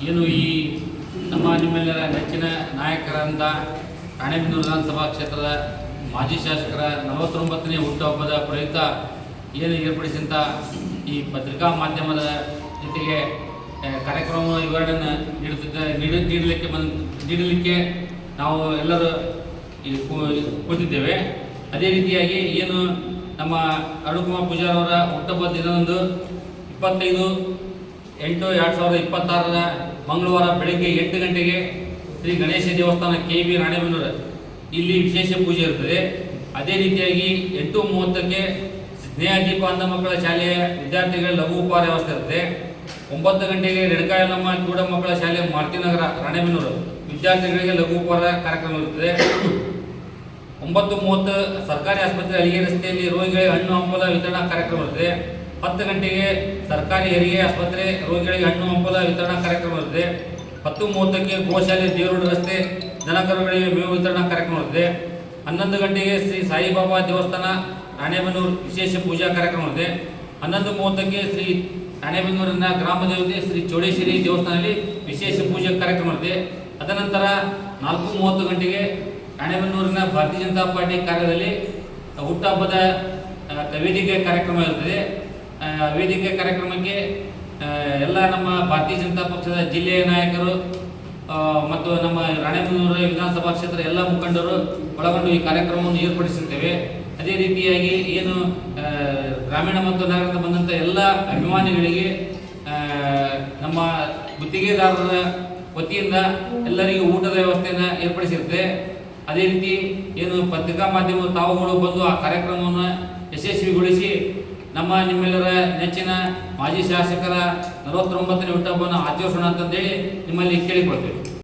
ಏನು ಈ ನಿಮ್ಮೆಲ್ಲರ ನೆಚ್ಚಿನ ನಾಯಕರಂತ ರಾಣೆಬೆನ್ನೂರು ವಿಧಾನಸಭಾ ಕ್ಷೇತ್ರದ ಮಾಜಿ ಶಾಸಕರ 49ನೇ ಹುಟ್ಟುಹಬ್ಬದ ಪ್ರಯುಕ್ತ ಏನು ಏರ್ಪಡಿಸಿದಂಥ ಈ ಪತ್ರಿಕಾ ಮಾಧ್ಯಮದ ಜೊತೆಗೆ ಕಾರ್ಯಕ್ರಮ ವಿವರಣೆಯನ್ನು ನೀಡಲಿಕ್ಕೆ ನಾವು ಎಲ್ಲರೂ ಕೂತಿದ್ದೇವೆ. ಅದೇ ರೀತಿಯಾಗಿ ಏನು ನಮ್ಮ ಅರುಣಕುಮಾರ್ ಪೂಜಾರ್ ಅವರ ಹುಟ್ಟುಹಬ್ಬದ ದಿನದಂದು 25/8/2026 ಮಂಗಳವಾರ ಬೆಳಗ್ಗೆ 8 ಗಂಟೆಗೆ ಶ್ರೀ ಗಣೇಶ ದೇವಸ್ಥಾನ KB ರಾಣೆಬೆನ್ನೂರು ಇಲ್ಲಿ ವಿಶೇಷ ಪೂಜೆ ಇರುತ್ತದೆ. ಅದೇ ರೀತಿಯಾಗಿ 8:30ಕ್ಕೆ ಸ್ನೇಹದೀಪ ಅಂಧ ಮಕ್ಕಳ ಶಾಲೆಯ ವಿದ್ಯಾರ್ಥಿಗಳ ಲಘು ಉಪಹಾರ ವ್ಯವಸ್ಥೆ ಇರುತ್ತೆ. 9 ಗಂಟೆಗೆ ರೆಡ್ಕಾಯಲಮ್ಮ ಕಿವುಡ ಮಕ್ಕಳ ಶಾಲೆ ಮಾರುತಿನಗರ ರಾಣೆಬೆನ್ನೂರು ವಿದ್ಯಾರ್ಥಿಗಳಿಗೆ ಲಘು ಉಪಹಾರ ಕಾರ್ಯಕ್ರಮ ಇರುತ್ತದೆ. 9:30 ಸರ್ಕಾರಿ ಆಸ್ಪತ್ರೆ ಅಲಿಗೆ ರಸ್ತೆಯಲ್ಲಿ ರೋಗಿಗಳಿಗೆ ಹಣ್ಣು ಹಂಪಲ ವಿತರಣಾ ಕಾರ್ಯಕ್ರಮ ಇರುತ್ತದೆ. 10 ಗಂಟೆಗೆ ಸರ್ಕಾರಿ ಹೆರಿಗೆ ಆಸ್ಪತ್ರೆ ರೋಗಿಗಳಿಗೆ ಹಣ್ಣು ಹಂಪಲ ವಿತರಣಾ ಕಾರ್ಯಕ್ರಮ ಇರುತ್ತದೆ. 10:30ಕ್ಕೆ ಗೋಶಾಲೆ ದೇವರೋಡ್ ರಸ್ತೆ ದನಕರುಗಳಿಗೆ ಮೇವು ವಿತರಣಾ ಕಾರ್ಯಕ್ರಮ ಇರುತ್ತದೆ. 11 ಗಂಟೆಗೆ ಶ್ರೀ ಸಾಯಿಬಾಬಾ ದೇವಸ್ಥಾನ ರಾಣೆಬೆನ್ನೂರು ವಿಶೇಷ ಪೂಜಾ ಕಾರ್ಯಕ್ರಮ ಇರುತ್ತದೆ. 11:30ಕ್ಕೆ ಶ್ರೀ ರಾಣೆಬೆನ್ನೂರಿನ ಗ್ರಾಮ ದೇವತೆ ಶ್ರೀ ಚೌಡೇಶ್ವರಿ ದೇವಸ್ಥಾನದಲ್ಲಿ ವಿಶೇಷ ಪೂಜೆ ಕಾರ್ಯಕ್ರಮ ಇರುತ್ತದೆ. ಅದನಂತರ 4:30 ಗಂಟೆಗೆ ರಾಣೆಬೆನ್ನೂರಿನ ಭಾರತೀಯ ಜನತಾ ಪಾರ್ಟಿ ಕಾರ್ಯದಲ್ಲಿ ಹುಟ್ಟುಹಬ್ಬದ ವೇದಿಕೆ ಕಾರ್ಯಕ್ರಮ ಇರುತ್ತದೆ. ವೇದಿಕೆ ಕಾರ್ಯಕ್ರಮಕ್ಕೆ ಎಲ್ಲ ನಮ್ಮ ಭಾರತೀಯ ಜನತಾ ಪಕ್ಷದ ಜಿಲ್ಲೆಯ ನಾಯಕರು ಮತ್ತು ನಮ್ಮ ರಾಣೆಬೆನ್ನೂರು ವಿಧಾನಸಭಾ ಕ್ಷೇತ್ರದ ಎಲ್ಲ ಮುಖಂಡರು ಒಳಗೊಂಡು ಈ ಕಾರ್ಯಕ್ರಮವನ್ನು ಏರ್ಪಡಿಸುತ್ತೇವೆ. ಅದೇ ರೀತಿಯಾಗಿ ಏನು ಗ್ರಾಮೀಣ ಮತ್ತು ನಗರದ ಬಂದಂಥ ಎಲ್ಲ ಅಭಿಮಾನಿಗಳಿಗೆ ನಮ್ಮ ಗುತ್ತಿಗೆದಾರರ ವತಿಯಿಂದ ಎಲ್ಲರಿಗೂ ಊಟದ ವ್ಯವಸ್ಥೆಯನ್ನು ಏರ್ಪಡಿಸಿರುತ್ತೆ. ಅದೇ ರೀತಿ ಏನು ಪತ್ರಿಕಾ ಮಾಧ್ಯಮ ತಾವುಗಳು ಬಂದು ಆ ಕಾರ್ಯಕ್ರಮವನ್ನು ಯಶಸ್ವಿಗೊಳಿಸಿ ನಿಮ್ಮೆಲ್ಲರ ನೆಚ್ಚಿನ ಮಾಜಿ ಶಾಸಕರ 49ನೇ ಹುಟ್ಟುಹಬ್ಬವನ್ನು ಆಚರಿಸೋಣ ಅಂತಂದೇಳಿ ನಿಮ್ಮಲ್ಲಿ ಕೇಳಿಕೊಳ್ತೇವೆ.